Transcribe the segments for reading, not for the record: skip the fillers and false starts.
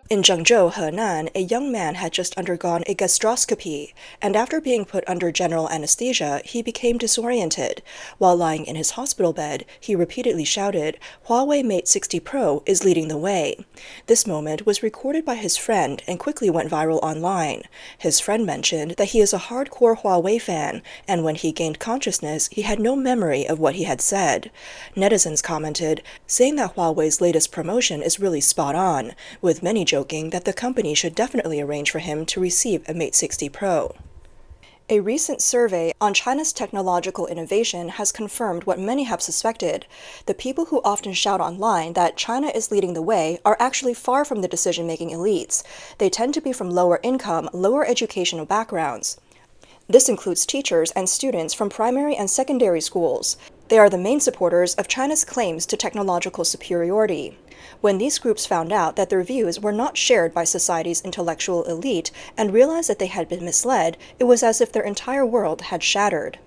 In Zhengzhou, Henan, a young man had just undergone a gastroscopy, and after being put under general anesthesia, he became disoriented. While lying in his hospital bed, he repeatedly shouted, "Huawei Mate 60 Pro is leading the way." This moment was recorded by his friend and quickly went viral online. His friend mentioned that he is a hardcore Huawei fan, and when he gained consciousness, he had no memory of what he had said. Netizens commented, saying that Huawei's latest promotion is really spot on, with many joking that the company should definitely arrange for him to receive a Mate 60 Pro. A recent survey on China's technological innovation has confirmed what many have suspected. The people who often shout online that China is leading the way are actually far from the decision-making elites. They tend to be from lower income, lower educational backgrounds. This includes teachers and students from primary and secondary schools. They are the main supporters of China's claims to technological superiority. When these groups found out that their views were not shared by society's intellectual elite and realized that they had been misled, it was as if their entire world had shattered.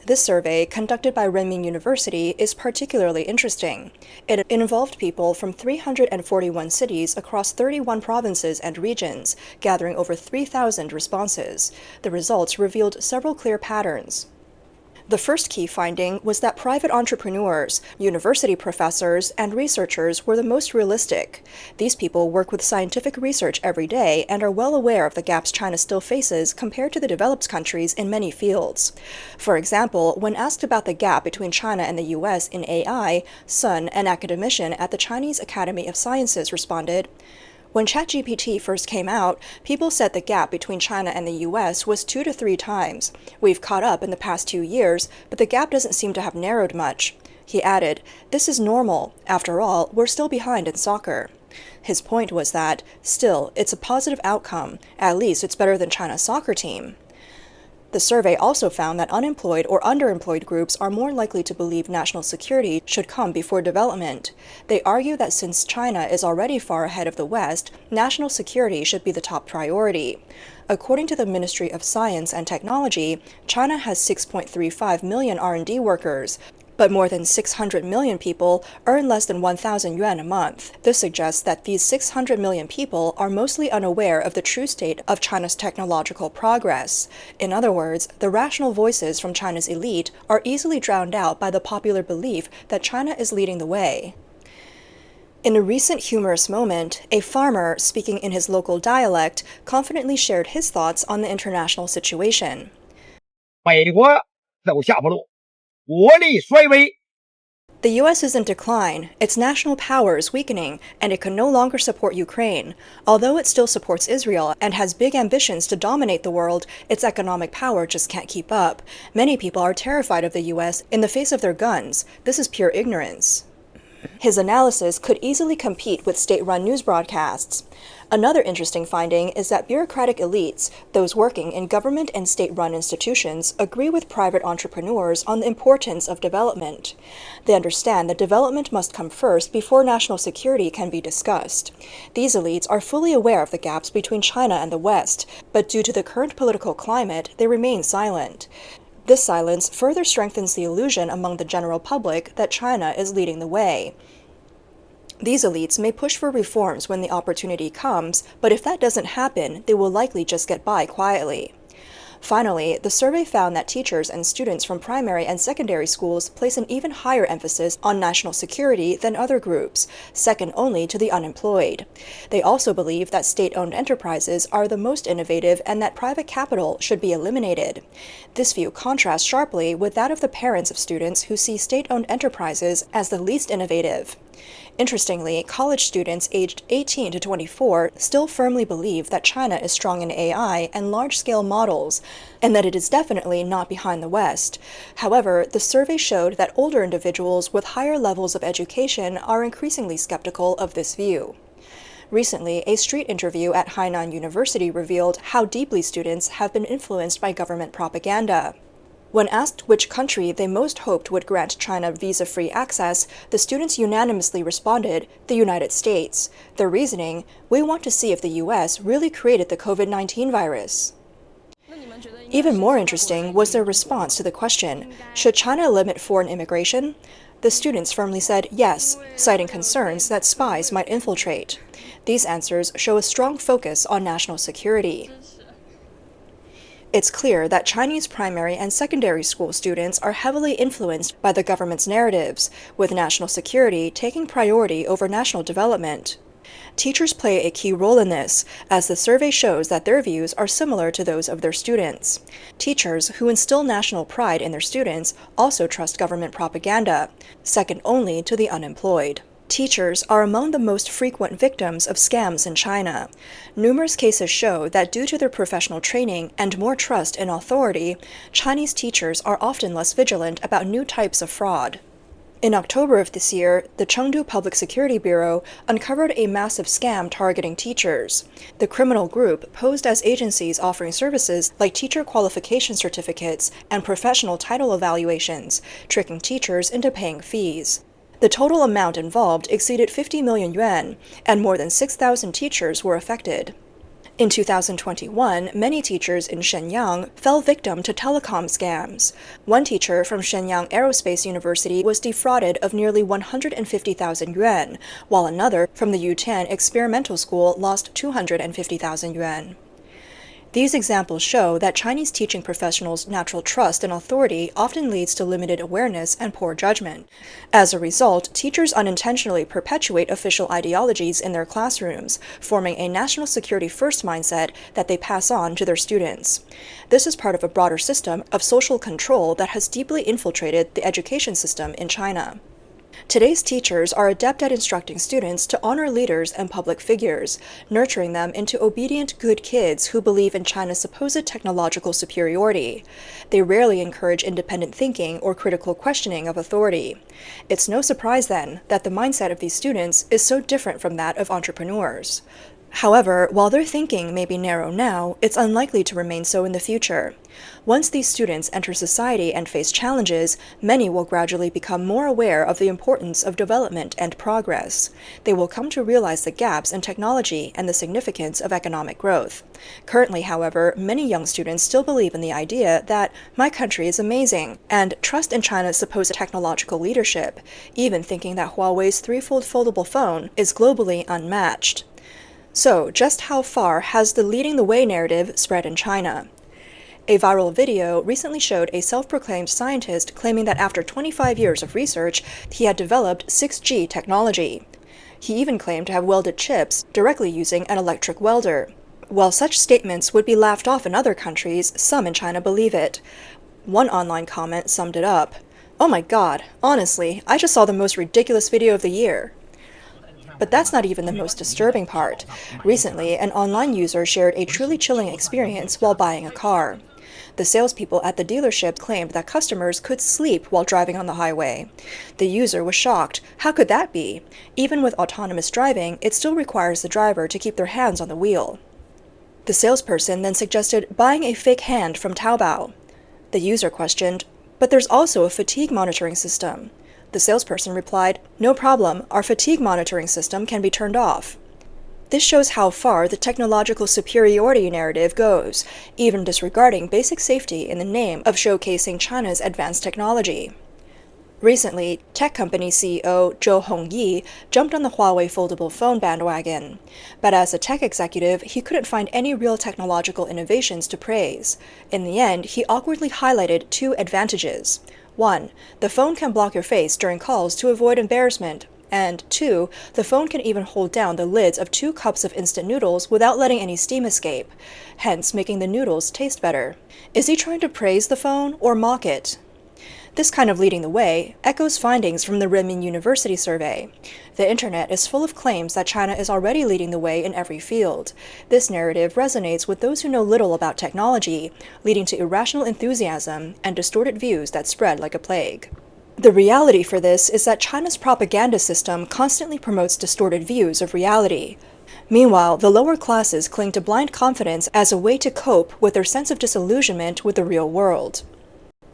This survey, conducted by Renmin University, is particularly interesting. It involved people from 341 cities across 31 provinces and regions, gathering over 3,000 responses. The results revealed several clear patterns. The first key finding was that private entrepreneurs, university professors, and researchers were the most realistic. These people work with scientific research every day and are well aware of the gaps China still faces compared to the developed countries in many fields. For example, when asked about the gap between China and the US in AI, Sun, an academician at the Chinese Academy of Sciences, responded, "When ChatGPT first came out, people said the gap between China and the US was 2 to 3 times. We've caught up in the past 2 years, but the gap doesn't seem to have narrowed much." He added, "This is normal. After all, we're still behind in soccer." His point was that, still, it's a positive outcome. At least it's better than China's soccer team. The survey also found that unemployed or underemployed groups are more likely to believe national security should come before development. They argue that since China is already far ahead of the West, national security should be the top priority. According to the Ministry of Science and Technology, China has 6.35 million R&D workers, but more than 600 million people earn less than 1,000 yuan a month. This suggests that these 600 million people are mostly unaware of the true state of China's technological progress. In other words, the rational voices from China's elite are easily drowned out by the popular belief that China is leading the way. In a recent humorous moment, a farmer, speaking in his local dialect, confidently shared his thoughts on the international situation. 美国走下坡路，国力衰微。 The US is in decline, its national power is weakening, and it can no longer support Ukraine. Although it still supports Israel and has big ambitions to dominate the world, its economic power just can't keep up. Many people are terrified of the US in the face of their guns. This is pure ignorance. His analysis could easily compete with state-run news broadcasts. Another interesting finding is that bureaucratic elites, those working in government and state-run institutions, agree with private entrepreneurs on the importance of development. They understand that development must come first before national security can be discussed. These elites are fully aware of the gaps between China and the West, but due to the current political climate, they remain silent. This silence further strengthens the illusion among the general public that China is leading the way. These elites may push for reforms when the opportunity comes, but if that doesn't happen, they will likely just get by quietly. Finally, the survey found that teachers and students from primary and secondary schools place an even higher emphasis on national security than other groups, second only to the unemployed. They also believe that state-owned enterprises are the most innovative and that private capital should be eliminated. This view contrasts sharply with that of the parents of students who see state-owned enterprises as the least innovative. Interestingly, college students aged 18 to 24 still firmly believe that China is strong in AI and large-scale models, and that it is definitely not behind the West. However, the survey showed that older individuals with higher levels of education are increasingly skeptical of this view. Recently, a street interview at Hainan University revealed how deeply students have been influenced by government propaganda. When asked which country they most hoped would grant China visa-free access, the students unanimously responded, the United States. Their reasoning, we want to see if the US really created the COVID-19 virus. Even more interesting was their response to the question, should China limit foreign immigration? The students firmly said yes, citing concerns that spies might infiltrate. These answers show a strong focus on national security. It's clear that Chinese primary and secondary school students are heavily influenced by the government's narratives, with national security taking priority over national development. Teachers play a key role in this, as the survey shows that their views are similar to those of their students. Teachers who instill national pride in their students also trust government propaganda, second only to the unemployed. Teachers are among the most frequent victims of scams in China. Numerous cases show that due to their professional training and more trust in authority, Chinese teachers are often less vigilant about new types of fraud. In October of this year, the Chengdu Public Security Bureau uncovered a massive scam targeting teachers. The criminal group posed as agencies offering services like teacher qualification certificates and professional title evaluations, tricking teachers into paying fees. The total amount involved exceeded 50 million yuan, and more than 6,000 teachers were affected. In 2021, many teachers in Shenyang fell victim to telecom scams. One teacher from Shenyang Aerospace University was defrauded of nearly 150,000 yuan, while another from the Yutian Experimental School lost 250,000 yuan. These examples show that Chinese teaching professionals' natural trust in authority often leads to limited awareness and poor judgment. As a result, teachers unintentionally perpetuate official ideologies in their classrooms, forming a national security first mindset that they pass on to their students. This is part of a broader system of social control that has deeply infiltrated the education system in China. Today's teachers are adept at instructing students to honor leaders and public figures, nurturing them into obedient, good kids who believe in China's supposed technological superiority. They rarely encourage independent thinking or critical questioning of authority. It's no surprise, then, that the mindset of these students is so different from that of entrepreneurs. However, while their thinking may be narrow now, it's unlikely to remain so in the future. Once these students enter society and face challenges, many will gradually become more aware of the importance of development and progress. They will come to realize the gaps in technology and the significance of economic growth. Currently, however, many young students still believe in the idea that my country is amazing and trust in China's supposed technological leadership, even thinking that Huawei's threefold foldable phone is globally unmatched. So, just how far has the leading the way narrative spread in China? A viral video recently showed a self-proclaimed scientist claiming that after 25 years of research, he had developed 6G technology. He even claimed to have welded chips directly using an electric welder. While such statements would be laughed off in other countries, some in China believe it. One online comment summed it up. "Oh my god, honestly, I just saw the most ridiculous video of the year." But that's not even the most disturbing part. Recently, an online user shared a truly chilling experience while buying a car. The salespeople at the dealership claimed that customers could sleep while driving on the highway. The user was shocked. How could that be? Even with autonomous driving, it still requires the driver to keep their hands on the wheel. The salesperson then suggested buying a fake hand from Taobao. The user questioned, "But there's also a fatigue monitoring system." The salesperson replied, "No problem, our fatigue monitoring system can be turned off." This shows how far the technological superiority narrative goes, even disregarding basic safety in the name of showcasing China's advanced technology. Recently, tech company CEO Zhou Hongyi jumped on the Huawei foldable phone bandwagon. But as a tech executive, he couldn't find any real technological innovations to praise. In the end, he awkwardly highlighted two advantages. 1. The phone can block your face during calls to avoid embarrassment. And 2. The phone can even hold down the lids of 2 cups of instant noodles without letting any steam escape, hence making the noodles taste better. Is he trying to praise the phone or mock it? This kind of leading the way echoes findings from the Renmin University survey. The internet is full of claims that China is already leading the way in every field. This narrative resonates with those who know little about technology, leading to irrational enthusiasm and distorted views that spread like a plague. The reality for this is that China's propaganda system constantly promotes distorted views of reality. Meanwhile, the lower classes cling to blind confidence as a way to cope with their sense of disillusionment with the real world.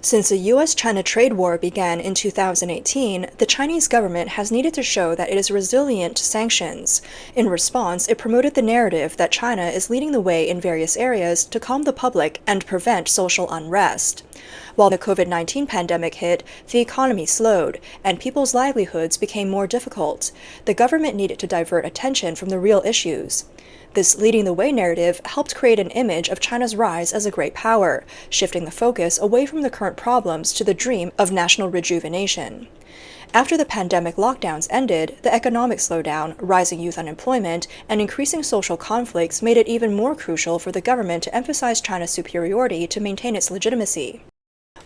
Since the US-China trade war began in 2018, the Chinese government has needed to show that it is resilient to sanctions. In response, it promoted the narrative that China is leading the way in various areas to calm the public and prevent social unrest. While the COVID-19 pandemic hit, the economy slowed, and people's livelihoods became more difficult. The government needed to divert attention from the real issues. This leading the way narrative helped create an image of China's rise as a great power, shifting the focus away from the current problems to the dream of national rejuvenation. After the pandemic lockdowns ended, the economic slowdown, rising youth unemployment, and increasing social conflicts made it even more crucial for the government to emphasize China's superiority to maintain its legitimacy.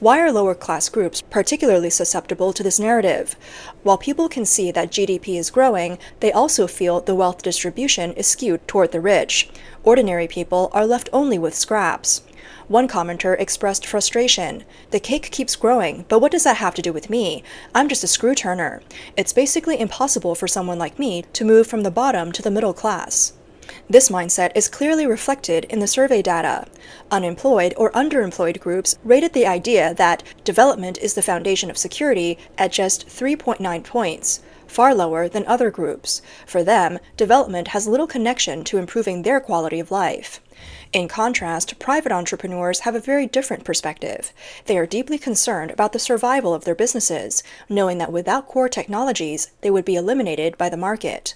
Why are lower-class groups particularly susceptible to this narrative? While people can see that GDP is growing, they also feel the wealth distribution is skewed toward the rich. Ordinary people are left only with scraps. One commenter expressed frustration. "The cake keeps growing, but what does that have to do with me? I'm just a screw turner. It's basically impossible for someone like me to move from the bottom to the middle class." This mindset is clearly reflected in the survey data. Unemployed or underemployed groups rated the idea that development is the foundation of security at just 3.9 points, far lower than other groups. For them, development has little connection to improving their quality of life. In contrast, private entrepreneurs have a very different perspective. They are deeply concerned about the survival of their businesses, knowing that without core technologies, they would be eliminated by the market.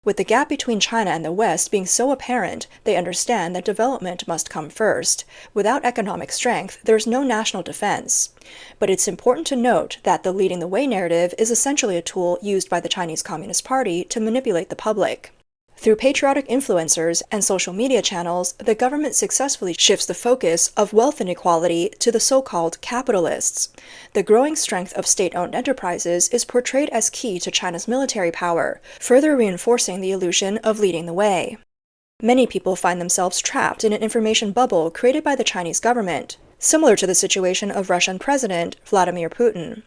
With the gap between China and the West being so apparent, they understand that development must come first. Without economic strength, there is no national defense. But it's important to note that the leading the way narrative is essentially a tool used by the Chinese Communist Party to manipulate the public. Through patriotic influencers and social media channels, the government successfully shifts the focus of wealth inequality to the so-called capitalists. The growing strength of state-owned enterprises is portrayed as key to China's military power, further reinforcing the illusion of leading the way. Many people find themselves trapped in an information bubble created by the Chinese government, similar to the situation of Russian President Vladimir Putin.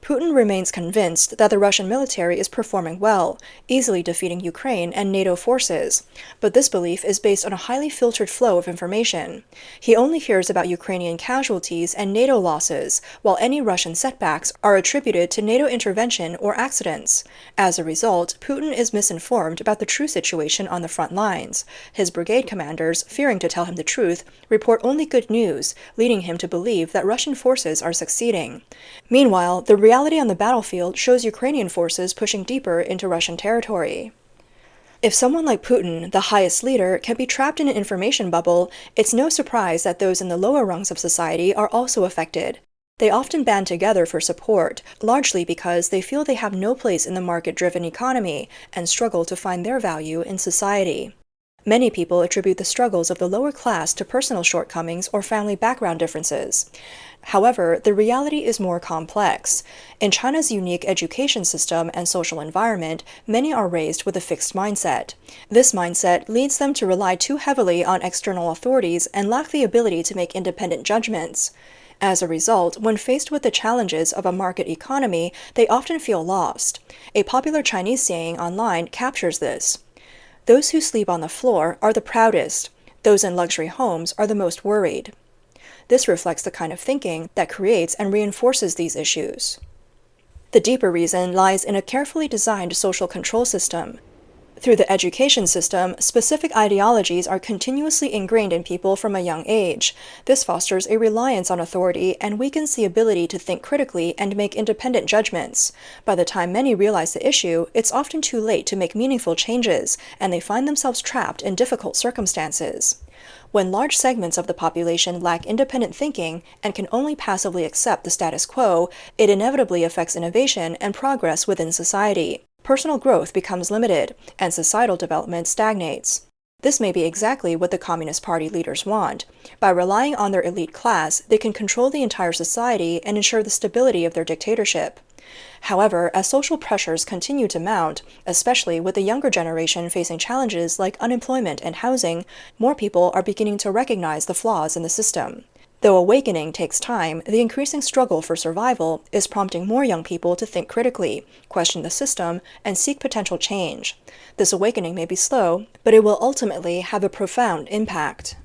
Putin remains convinced that the Russian military is performing well, easily defeating Ukraine and NATO forces, but this belief is based on a highly filtered flow of information. He only hears about Ukrainian casualties and NATO losses, while any Russian setbacks are attributed to NATO intervention or accidents. As a result, Putin is misinformed about the true situation on the front lines. His brigade commanders, fearing to tell him the truth, report only good news, leading him to believe that Russian forces are succeeding. Meanwhile, the reality on the battlefield shows Ukrainian forces pushing deeper into Russian territory. If someone like Putin, the highest leader, can be trapped in an information bubble, it's no surprise that those in the lower rungs of society are also affected. They often band together for support, largely because they feel they have no place in the market-driven economy and struggle to find their value in society. Many people attribute the struggles of the lower class to personal shortcomings or family background differences. However, the reality is more complex. In China's unique education system and social environment, many are raised with a fixed mindset. This mindset leads them to rely too heavily on external authorities and lack the ability to make independent judgments. As a result, when faced with the challenges of a market economy, they often feel lost. A popular Chinese saying online captures this. "Those who sleep on the floor are the proudest. Those in luxury homes are the most worried." This reflects the kind of thinking that creates and reinforces these issues. The deeper reason lies in a carefully designed social control system. Through the education system, specific ideologies are continuously ingrained in people from a young age. This fosters a reliance on authority and weakens the ability to think critically and make independent judgments. By the time many realize the issue, it's often too late to make meaningful changes, and they find themselves trapped in difficult circumstances. When large segments of the population lack independent thinking and can only passively accept the status quo, it inevitably affects innovation and progress within society. Personal growth becomes limited, and societal development stagnates. This may be exactly what the Communist Party leaders want. By relying on their elite class, they can control the entire society and ensure the stability of their dictatorship. However, as social pressures continue to mount, especially with the younger generation facing challenges like unemployment and housing, more people are beginning to recognize the flaws in the system. Though awakening takes time, the increasing struggle for survival is prompting more young people to think critically, question the system, and seek potential change. This awakening may be slow, but it will ultimately have a profound impact.